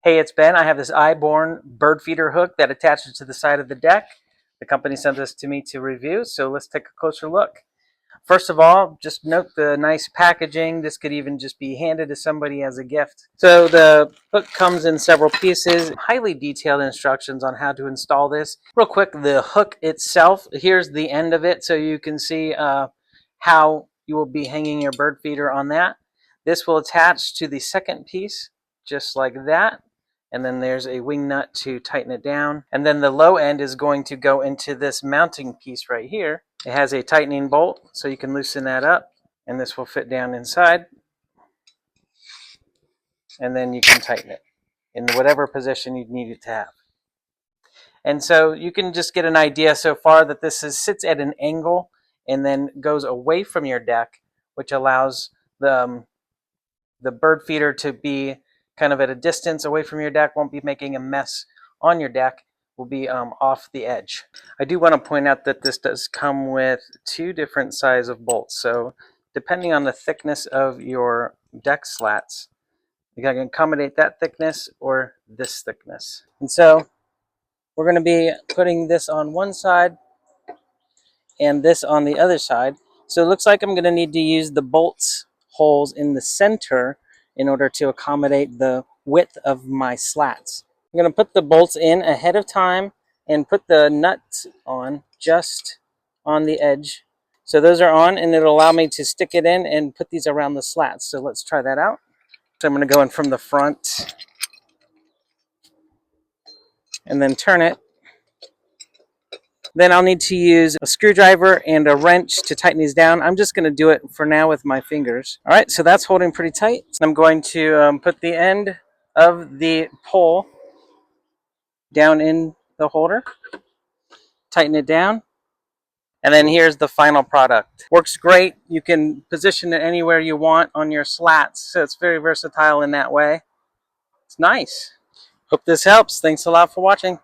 Hey, it's Ben. I have this iBorn bird feeder hook that attaches to the side of the deck. The company sent this to me to review, so let's take a closer look. First of all, just note the nice packaging. This could even just be handed to somebody as a gift. So the hook comes in several pieces, highly detailed instructions on how to install this. Real quick, the hook itself, here's the end of it so you can see how you will be hanging your bird feeder on that. This will attach to the second piece, just like that. And then there's a wing nut to tighten it down. And then the low end is going to go into this mounting piece right here. It has a tightening bolt, so you can loosen that up, and this will fit down inside. And then you can tighten it in whatever position you need it to have. And so you can just get an idea so far that this sits at an angle and then goes away from your deck, which allows the bird feeder to be kind of at a distance away from your deck, won't be making a mess on your deck, will be off the edge. I do want to point out that this does come with two different size of bolts. So depending on the thickness of your deck slats, you can accommodate that thickness or this thickness. And so we're going to be putting this on one side and this on the other side. So it looks like I'm going to need to use the bolts holes in the center in order to accommodate the width of my slats. I'm going to put the bolts in ahead of time and put the nuts on just on the edge. So those are on, and it'll allow me to stick it in and put these around the slats. So let's try that out. So I'm going to go in from the front and then turn it. Then I'll need to use a screwdriver and a wrench to tighten these down. I'm just going to do it for now with my fingers. All right, so that's holding pretty tight. I'm going to put the end of the pole down in the holder, tighten it down, and then here's the final product. Works great. You can position it anywhere you want on your slats, so it's very versatile in that way. It's nice. Hope this helps. Thanks a lot for watching.